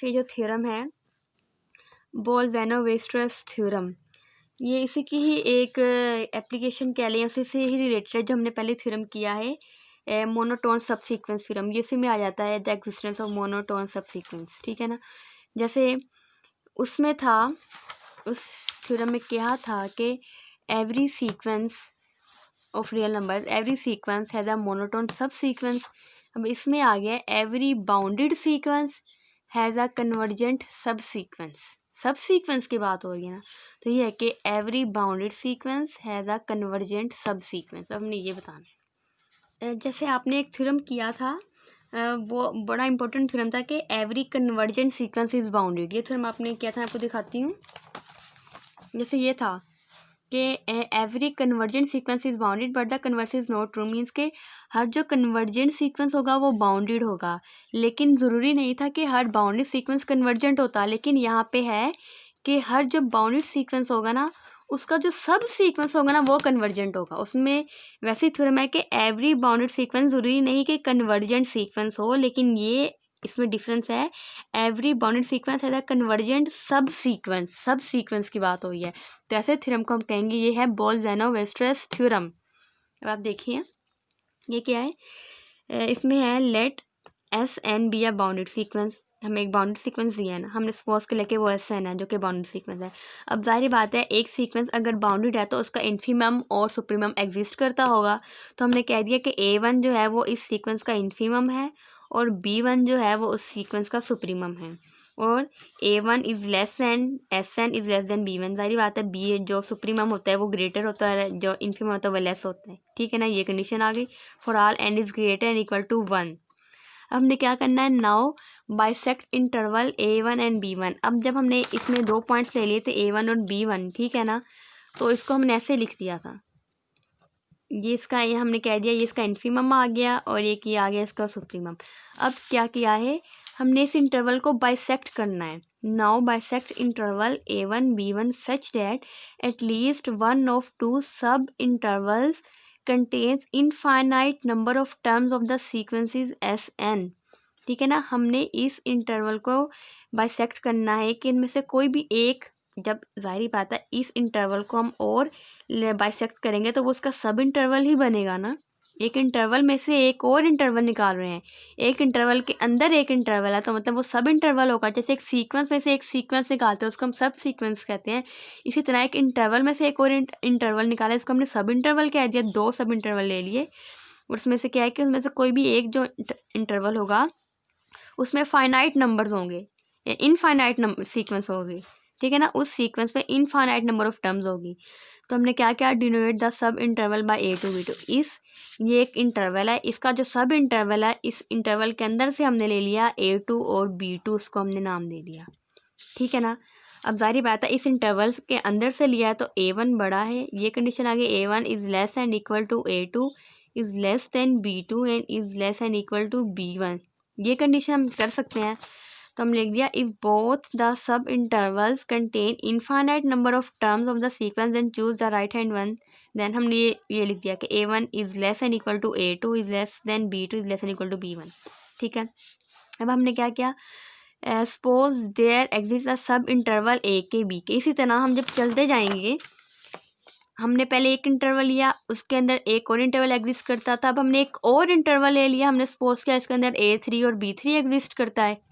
ये जो थ्योरम है बोल्स-वेनो-वेस्टरस थ्योरम, ये इसी की ही एक एप्लीकेशन कह लें, उसी से ही रिलेटेड है जो हमने पहले थ्योरम किया है मोनोटोन सब सीक्वेंस थ्योरम। ये इसी में आ जाता है द एग्जिस्टेंस ऑफ मोनोटोन सब सीक्वेंस, ठीक है ना। जैसे उसमें था, उस थ्योरम में क्या था कि every sequence of real numbers, every sequence has a monotone सब सीक्वेंस। अब इसमें आ गया every bounded sequence has a convergent सब सीक्वेंस। सब सीक्वेंस की बात हो रही है ना, तो ये है कि every bounded sequence has a convergent सब सीक्वेंस। अब हमने ये बताना है। जैसे आपने एक थ्योरम किया था, वो बड़ा इंपॉर्टेंट थ्योरम था कि every convergent sequence is bounded. ये थ्योरम आपने किया था, आपको दिखाती हूँ। जैसे ये था कि every convergent sequence is bounded but the converse is not true, means के हर जो कन्वर्जेंट सीक्वेंस होगा वो बाउंडेड होगा, लेकिन ज़रूरी नहीं था कि हर बाउंडेड सीक्वेंस कन्वर्जेंट होता। लेकिन यहाँ पे है कि हर जो बाउंडेड सीक्वेंस होगा ना, उसका जो सब सीक्वेंस होगा ना वो कन्वर्जेंट होगा। उसमें वैसे थ्योरम है कि एवरी बाउंडेड सीक्वेंस ज़रूरी नहीं कि कन्वर्जेंट सीक्वेंस हो, लेकिन ये इसमें डिफरेंस है। एवरी बाउंडेड सीक्वेंस है द कन्वर्जेंट सब सीक्वेंस, सब सीक्वेंस की बात हुई है। तो ऐसे थ्योरम को हम कहेंगे ये है बोल्स-वेनो-वेस्टरस थ्योरम। अब आप देखिए ये क्या है, इसमें है let S N be a bounded sequence. हमें एक बाउंडेड सीक्वेंस दिया है ना, हमने सपोज कर लिया कि वो एस एन है जो कि बाउंडेड सीक्वेंस है। अब जाहिर बात है एक सीक्वेंस अगर बाउंडेड है तो उसका इन्फीमम और सुप्रीमम एग्जिस्ट करता होगा। तो हमने कह दिया कि ए वन जो है वो इस सीक्वेंस का इन्फीमम है और बी वन जो है वो उस सीक्वेंस का सुप्रीमम है, और A one is less than S N is less than B one. सारी बात है बी जो सुप्रीमम होता है वो ग्रेटर होता है, जो इन्फीमम होता है वो लेस होता है, ठीक है ना। ये कंडीशन आ गई for all N is greater and equal to one. अब हमने क्या करना है, now bisect interval A one and B one. अब जब हमने इसमें दो पॉइंट्स ले लिए थे ए वन और बी वन, ठीक है ना, तो इसको हमने ऐसे लिख दिया था, ये इसका, ये हमने कह दिया ये इसका इन्फीमम आ गया और ये आ गया इसका सुप्रीमम। अब क्या किया है, हमने इस इंटरवल को बाइसेक्ट करना है। Now bisect interval A one B one such that at least one of two sub intervals contains infinite number of terms of the sequences S N, ठीक है ना। हमने इस इंटरवल को बाइसेक्ट करना है कि इनमें से कोई भी एक, जब जाहिर बात है इस इंटरवल को हम और बाइसेक्ट करेंगे तो वो उसका सब इंटरवल ही बनेगा ना। एक इंटरवल में से एक और इंटरवल निकाल रहे हैं, एक इंटरवल के अंदर एक इंटरवल है, तो मतलब वो सब इंटरवल होगा। जैसे एक सीक्वेंस में से एक सीक्वेंस निकालते हैं उसको हम सब सीक्वेंस कहते हैं, इसी तरह एक इंटरवल में से एक और इंटरवल निकाला इसको हमने सब इंटरवल कह दिया। दो सब इंटरवल ले लिए, उसमें से क्या है कि उसमें से कोई भी एक जो इंटरवल होगा उसमें फाइनाइट नंबर्स होंगे, इनफाइनाइट नंबर सीक्वेंस होगी, ठीक है ना। उस सीक्वेंस में इनफाइनाइट नंबर ऑफ टर्म्स होगी। तो हमने क्या किया, denote the sub interval by A two B two. ये एक इंटरवल है, इसका जो सब इंटरवल है इस इंटरवल के अंदर से हमने ले लिया ए टू और बी टू, उसको हमने नाम दे दिया, ठीक है ना। अब जाहिर बात है इस इंटरवल के अंदर से लिया है तो ए वन बड़ा है, ये कंडीशन आ गई A one is less and equal to A two is less than B two and is less and equal to B one. ये कंडीशन हम कर सकते हैं, तो हम लिख दिया if both the sub intervals contain infinite number of terms of the sequence then choose the right hand one. देन हमने ये लिख दिया कि A one is less and equal to A two is less than B two is less and equal to B one, ठीक है। अब हमने क्या किया, सपोज देयर एग्जिस्ट अ सब इंटरवल ए के बी के। इसी तरह हम जब चलते जाएंगे, हमने पहले एक इंटरवल लिया उसके अंदर एक और इंटरवल एग्जिस्ट करता था, अब हमने एक और इंटरवल ले लिया, हमने सपोज किया इसके अंदर ए थ्री और बी थ्री एग्जिस्ट करता है।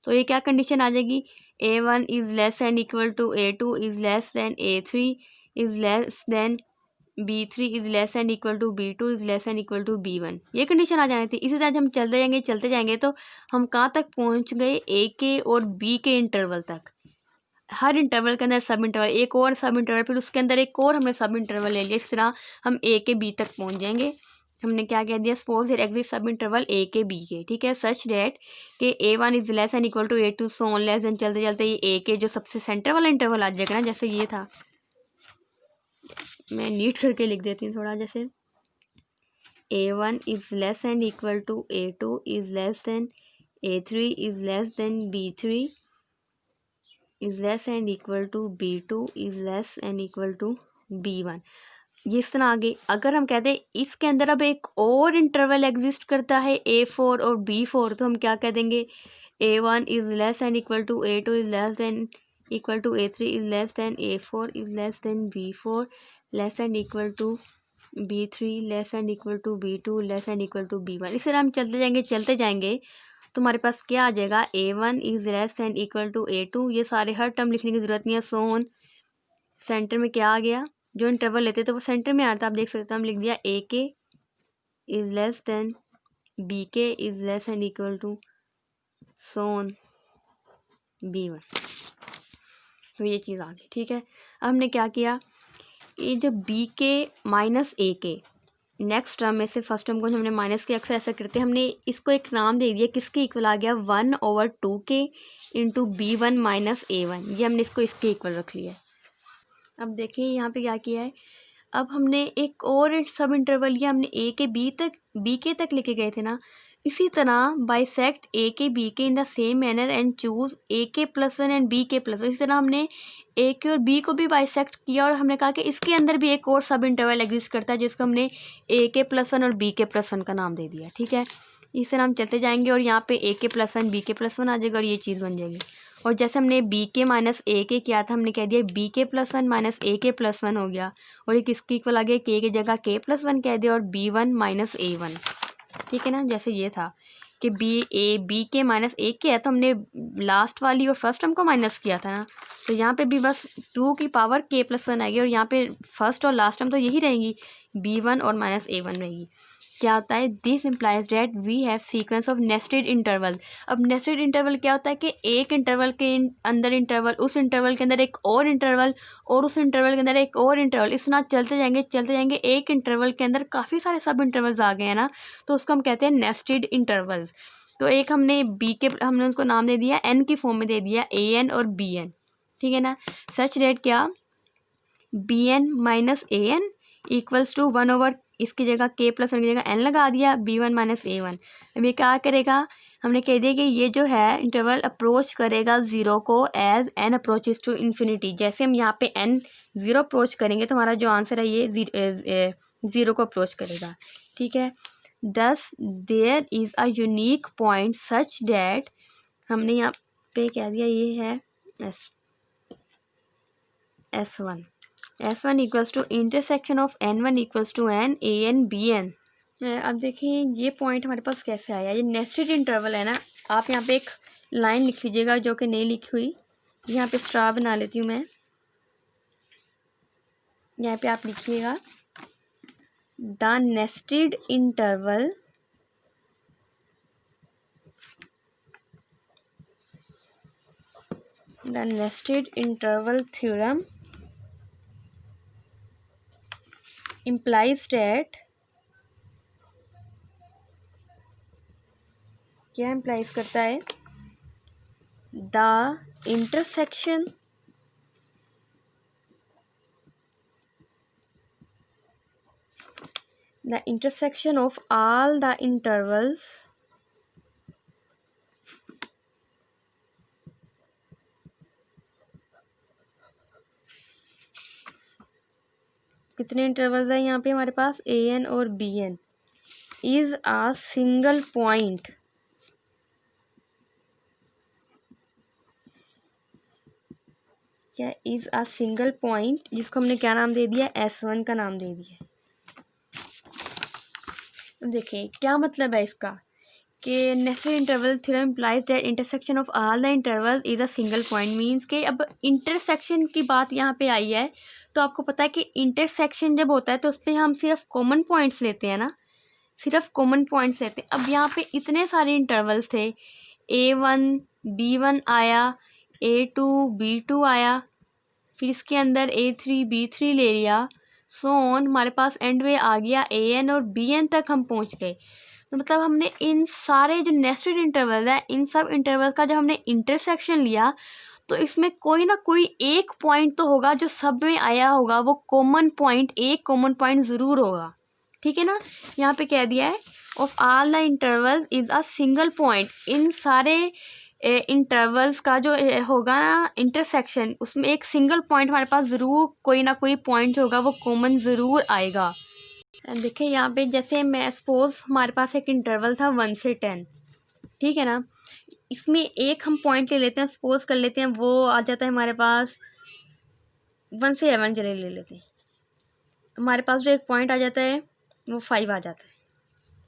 तो ये क्या कंडीशन आ जाएगी, A one is less and equal to A two is less than A three is less than B three is less and equal to B two is less and equal to B one. ये condition आ जानी थी। इसी तरह हम चलते जाएंगे तो हम कहाँ तक पहुँच गए, ए के और बी के इंटरवल तक। हर इंटरवल के अंदर सब इंटरवल, एक और सब इंटरवल, फिर उसके अंदर एक और हमने सब इंटरवल ले लिया। इस तरह हम ए के बी तक पहुँच जाएंगे। हमने क्या कह दिया, suppose there exist sub interval A K B K, ठीक है, सच डेट कि A one is less and equal to A two so on less than. चलते चलते ये ए के जो सबसे सेंटर वाला इंटरवल आ जाएगा ना, जैसे ये था, मैं नीट करके लिख देती हूँ थोड़ा, जैसे A one is less and equal to A two is less than A three is less than B three is less and equal to B two is less and equal to B one. ये इस तरह आगे अगर हम कहते हैं इसके अंदर अब एक और इंटरवल एग्जिस्ट करता है A4 और B4, तो हम क्या कह देंगे A1 is less and equal to A2 is less than equal to A3 is less than A4 is less than B4 less and equal to B3 less and equal to B2 less and equal to B1। इस तरह हम चलते जाएंगे तो हमारे पास क्या आ जाएगा A1 is less and equal to A2। ये सारे हर टर्म लिखने की ज़रूरत नहीं है। सो ऑन सेंटर में क्या आ गया, जो इंटरवल लेते तो वो सेंटर में आता, आप देख सकते हैं हम लिख दिया AK is less than BK is less and equal to so on B1। तो ये चीज़ आ गई, ठीक है। अब हमने क्या किया, ये जो BK minus AK next term में से फर्स्ट टर्म को हमने माइनस के अक्सर ऐसा करते हैं, हमने इसको एक नाम दे दिया, किसके इक्वल आ गया 1/2K into B1 minus A1। ये हमने इसको इसके इक्वल रख लिया है। अब देखिए यहाँ पे क्या किया है, अब हमने एक और सब इंटरवल लिया, हमने A के B के तक लेके गए थे ना, इसी तरह बाइसेक्ट A के B के in the same manner and choose AK+1 and BK+1। इसी तरह हमने A के और B को भी बाइसेक्ट किया और हमने कहा कि इसके अंदर भी एक और सब इंटरवल एग्जिस्ट करता है जिसको हमने AK+1 और BK+1 का नाम दे दिया, ठीक है। इस तरह हम चलते जाएंगे और यहाँ पे AK+1 BK+1 आ जाएगा और ये चीज़ बन जाएगी। और जैसे हमने BK माइनस AK किया था, हमने कह दिया BK+1 माइनस AK+1 हो गया और ये किसके इक्वल आ गया, K की जगह K+1 कह दिया और B1 माइनस A1, ठीक है ना। जैसे ये था कि BK माइनस AK है तो हमने लास्ट वाली और फर्स्ट टर्म को माइनस किया था ना, तो यहाँ पे भी बस 2 की पावर K+1 आएगी और यहाँ पे फर्स्ट और लास्ट टर्म तो यही रहेंगी, B1 और माइनस A1 रहेगी। क्या होता है, this implies that we have sequence of nested interval. अब नेस्टेड इंटरवल क्या होता है कि एक इंटरवल के अंदर इंटरवल, उस इंटरवल के अंदर एक और इंटरवल और उस इंटरवल के अंदर एक और इंटरवल, इस तरह चलते जाएंगे। एक इंटरवल के अंदर काफ़ी सारे सब इंटरवल्स आ गए हैं ना, तो उसको हम कहते हैं नेस्टेड इंटरवल्स। तो एक हमने हमने उसको नाम दे दिया N की फॉर्म में दे दिया AN और BN, ठीक है ना। सच डेट क्या BN minus AN equals to 1/, इसकी जगह K+1 की जगह N लगा दिया, B1 माइनस A1। अब ये क्या करेगा, हमने कह दिया कि ये जो है इंटरवल अप्रोच करेगा 0 को as N approaches to infinity. जैसे हम यहाँ पे N 0 अप्रोच करेंगे तो हमारा जो आंसर है ये 0 को अप्रोच करेगा, ठीक है। Thus there is a unique point such that, हमने यहाँ पे कह दिया ये है S1 equals to intersection of N1 equals to N AN BN। अब देखिए ये पॉइंट हमारे पास कैसे आया, ये नेस्टेड इंटरवल है ना। आप यहाँ पे एक लाइन लिख लीजिएगा जो कि नहीं लिखी हुई, यहाँ पे स्टार बना लेती हूँ मैं, यहाँ पे आप लिखिएगा the nested interval theorem implies that, क्या implies करता है, the intersection of all the intervals कितने इंटरवल्स है यहाँ पे हमारे पास AN और BN is a single point, क्या इज अ सिंगल पॉइंट, जिसको हमने क्या नाम दे दिया, S1 का नाम दे दिया। देखिए क्या मतलब है इसका कि nested interval theorem implies that intersection of all the interval is a single point. Means के अब इंटरसेक्शन की बात यहाँ पे आई है, तो आपको पता है कि इंटरसेक्शन जब होता है तो उस पर हम सिर्फ कॉमन पॉइंट्स लेते हैं ना, सिर्फ कॉमन पॉइंट्स लेते हैं। अब यहाँ पे इतने सारे इंटरवल्स थे, A1 B1 आया, A2 B2 आया, फिर इसके अंदर A3 B3 ले लिया, सो ऑन, हमारे पास एंड में आ गया AN और BN तक हम पहुँच गए। तो मतलब हमने इन सारे जो नेस्टेड इंटरवल है, इन सब इंटरवल का जब हमने इंटरसेक्शन लिया तो इसमें कोई ना कोई एक पॉइंट तो होगा जो सब में आया होगा, वो कॉमन पॉइंट, एक कॉमन पॉइंट ज़रूर होगा, ठीक है ना। यहाँ पे कह दिया है of all the interval is a single point, इन सारे इंटरवल्स का जो होगा ना इंटरसेक्शन, उसमें एक सिंगल पॉइंट हमारे पास ज़रूर कोई ना कोई पॉइंट होगा, वो कॉमन ज़रूर आएगा। देखिए यहाँ पे जैसे मैं सपोज हमारे पास एक इंटरवल था 1 से 10, ठीक है ना। इसमें एक हम पॉइंट ले लेते हैं, सपोज कर लेते हैं वो आ जाता है हमारे पास 1 से 11, चले ले लेते हैं। हमारे पास जो एक पॉइंट आ जाता है वो 5 आ जाता है,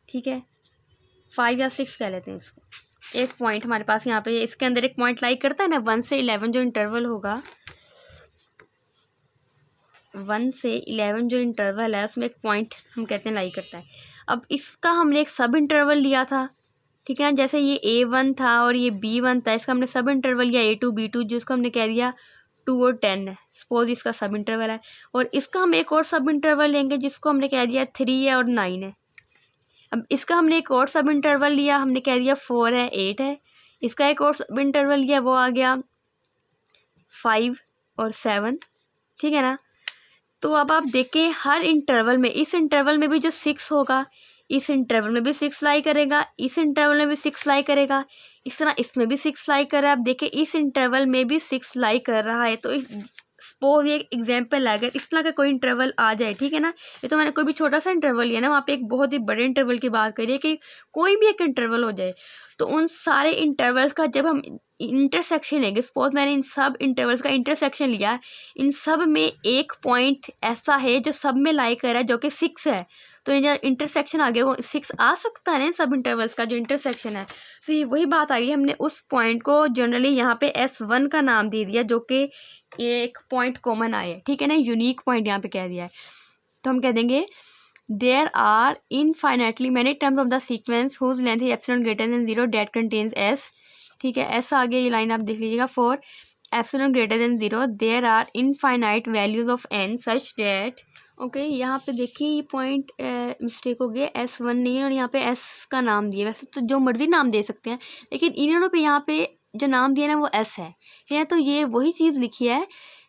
ठीक है। 5 या 6 कह लेते हैं इसको। एक पॉइंट हमारे पास यहाँ पे, इसके अंदर एक पॉइंट लाई करता है ना 1 से 11 जो इंटरवल होगा, 1 से 11 जो इंटरवल है उसमें एक पॉइंट हम कहते हैं लाई करता है। अब इसका हमने एक सब इंटरवल लिया था, ठीक है ना। जैसे ये A1 था और ये B1 था, इसका हमने सब इंटरवल लिया A2 B2, जिसको हमने कह दिया 2 और 10 है, सपोज इसका सब इंटरवल है। और इसका हम एक और सब इंटरवल लेंगे जिसको हमने कह दिया 3 है और 9 है। अब इसका हमने एक और सब इंटरवल लिया, हमने कह दिया 4 है 8 है। इसका एक और सब इंटरवल लिया, वो आ गया 5 और 7, ठीक है ना। तो अब आप देखें हर इंटरवल में, इस इंटरवल में भी जो 6 होगा, इस इंटरवल में भी 6 लाई करेगा, इस इंटरवल में भी 6 लाई करेगा, इस तरह इसमें भी 6 लाई कर रहा है। आप देखें इस इंटरवल में भी 6 लाई कर रहा है। तो सपोज ये एग्जाम्पल है, अगर इस तरह का कोई इंटरवल आ जाए, ठीक है ना। ये तो मैंने कोई भी छोटा सा इंटरवल लिया ना, वहाँ पे एक बहुत ही बड़े इंटरवल की बात करिए कि कोई भी एक इंटरवल हो जाए, तो उन सारे इंटरवल्स का जब हम इंटरसेक्शन लेंगे, सपोज मैंने इन सब इंटरवल्स का इंटरसेक्शन लिया, इन सब में एक पॉइंट ऐसा है जो सब में लाई कर रहा है जो कि 6 है, तो ये जो इंटरसेक्शन आ गया वो 6 आ सकता है ना सब इंटरवल्स का जो इंटरसेक्शन है। तो ये वही बात आ गई, हमने उस पॉइंट को जनरली यहाँ पे S1 का नाम दे दिया, जो कि एक पॉइंट कॉमन आया है, ठीक है ना, यूनिक पॉइंट यहाँ पे कह दिया है। तो हम कह देंगे there are infinitely many terms of the sequence whose length is epsilon greater than 0 that contains S, ठीक है। ऐसा आगे ये लाइन आप देख लीजिएगा, for epsilon greater than 0 there are infinite values of n such that, okay. यहाँ पे देखिए ये पॉइंट मिस्टेक हो गया, S1 नहीं है और यहाँ पे S का नाम दिया। वैसे तो जो मर्जी नाम दे सकते हैं, लेकिन इन्होंने पे यहाँ पे जो नाम दिया ना वो S है। तो ये वही चीज़ लिखी है,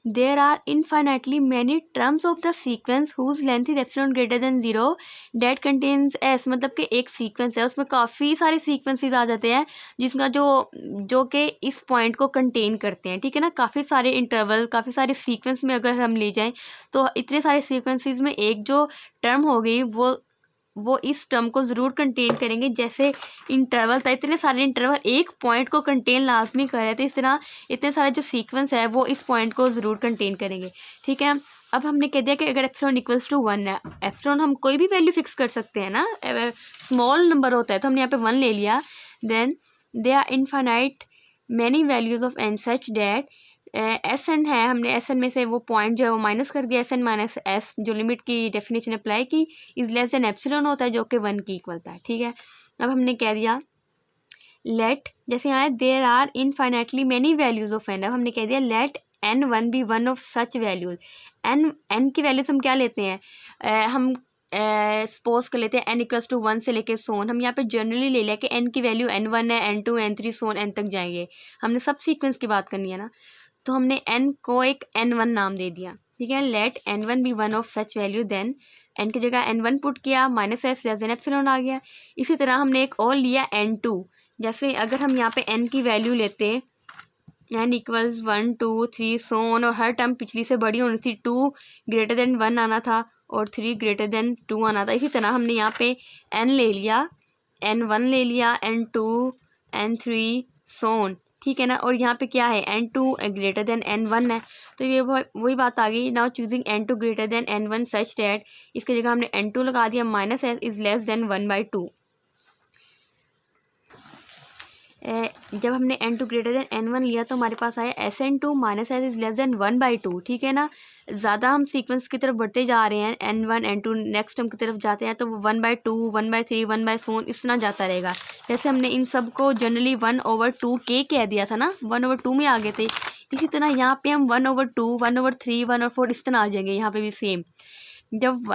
there are infinitely many terms of the sequence whose length is epsilon greater than 0 that contains S, मतलब कि एक सीक्वेंस है उसमें काफ़ी सारे सीक्वेंसेस आ जाते हैं जिसका जो कि इस पॉइंट को कंटेन करते हैं, ठीक है ना। काफ़ी सारे इंटरवल, काफ़ी सारे सीक्वेंस में अगर हम ले जाएं तो इतने सारे सीक्वेंसेस में एक जो टर्म हो गई वो इस टर्म को ज़रूर कंटेन करेंगे। जैसे इंटरवल था, इतने सारे इंटरवल एक पॉइंट को कंटेन लाजमी कर रहे थे, इस तरह इतने सारे जो सीक्वेंस है वो इस पॉइंट को ज़रूर कंटेन करेंगे, ठीक है। अब हमने कह दिया कि अगर एप्सिलॉन इक्वल्स टू 1 है, एप्सिलॉन हम कोई भी वैल्यू फिक्स कर सकते हैं ना, स्मॉल नंबर होता है तो हमने यहाँ पे 1 ले लिया। Then they are infinite many values of n such that Sn है, हमने Sn में से वो पॉइंट जो है वो माइनस कर दिया, Sn माइनस S जो लिमिट की डेफिनेशन अप्लाई की, इज लेस देन एप्सिलॉन होता है जो कि 1 की इक्वल था, ठीक है। अब हमने कह दिया लेट, जैसे यहाँ there are infinitely many values of n, अब हमने कह दिया let n1 be one of such values. n की वैल्यूज हम क्या लेते हैं, हम सपोज कर लेते हैं n इक्वल्स टू 1 से लेके सोन, हम यहाँ पे जनरली ले लिया कि n की वैल्यू n1 है, n2 n3 सोन n तक जाएंगे, हमने सब सीक्वेंस की बात करनी है ना। तो हमने n को एक n1 नाम दे दिया, ठीक है। Let n1 be one of such value, then n की जगह n1 पुट किया, minus S less than epsilon आ गया। इसी तरह हमने एक और लिया n2, जैसे अगर हम यहाँ पे n की वैल्यू लेते n इक्वल्स 1 2 3 सोन, और हर टर्म पिछली से बड़ी होनी थी, 2 ग्रेटर देन 1 आना था और 3 ग्रेटर देन 2 आना था। इसी तरह हमने यहाँ पे n ले लिया, n1 ले लिया, n2 n3 सोन, ठीक है ना। और यहाँ पे क्या है, n2 ग्रेटर देन n1 है, तो ये वही बात आ गई। Now choosing n2 greater than n1 such that, इसकी जगह हमने n2 लगा दिया, minus S is less then 1/2। जब हमने n2 ग्रेटर देन n1 लिया तो हमारे पास आया Sn2 minus S is less then 1/2, ठीक है ना। ज़्यादा हम सीक्वेंस की तरफ बढ़ते जा रहे हैं, n1 n2 नेक्स्ट टर्म की तरफ जाते हैं तो वो 1/2 1/3 1/4 इस तरह जाता रहेगा। जैसे हमने इन सब को जनरली 1/2k कह दिया था ना, 1/2 में आ गए थे, इसी तरह यहाँ पे हम 1/2 1/3 1/4 इस तरह आ जाएंगे। यहाँ पे भी सेम, जब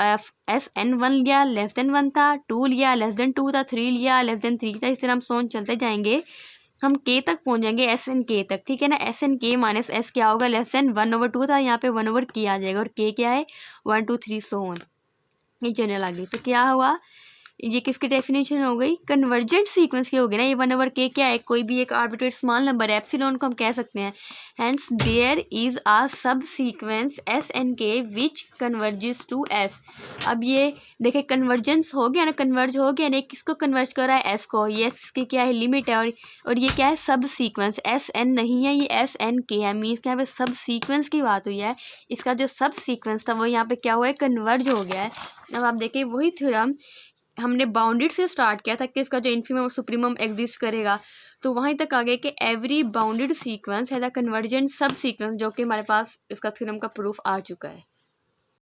Sn1 लिया लेस देन 1 था, 2 लिया लेस देन 2 था, 3 लिया लेस देन 3 था, इस तरह हम सोन चलते जाएंगे, हम k तक पहुंच जाएंगे, Sn k तक, ठीक है ना। Sn माइनस S क्या होगा, लेस देन 1/2 था, यहाँ पे 1/k आ जाएगा, और k क्या है 1 2 3 सोन, ये जनरल आ गई। तो क्या हुआ, ये किसकी डेफिनेशन हो गई, कन्वर्जेंट सीक्वेंस की होगी ना। ये 1/k क्या है, कोई भी एक आर्बिट्रेरी स्मॉल नंबर है, एप्सिलॉन को हम कह सकते हैं। Hence there is a subsequence SNK which converges to S। अब ये देखे कन्वर्जेंस हो गया ना, कन्वर्ज हो गया ना, किसको कन्वर्ज कर रहा है, S को। ये S की क्या है, लिमिट है। और ये क्या है, सब सीक्वेंस, SN नहीं है, ये SNK है। मीन्स क्या है, सब सीक्वेंस की बात हुई है। इसका जो सब सीक्वेंस था वो यहाँ पे क्या हुआ है, कन्वर्ज हो गया है। अब आप देखें वही थ्योरम हमने बाउंडेड से स्टार्ट किया था कि इसका जो इन्फिमम और सुप्रीमम एग्जिस्ट करेगा, तो वहीं तक आ गए कि एवरी बाउंडेड सीक्वेंस है द कन्वर्जेंट सब सीक्वेंस, जो कि हमारे पास इसका थ्योरम का प्रूफ आ चुका है।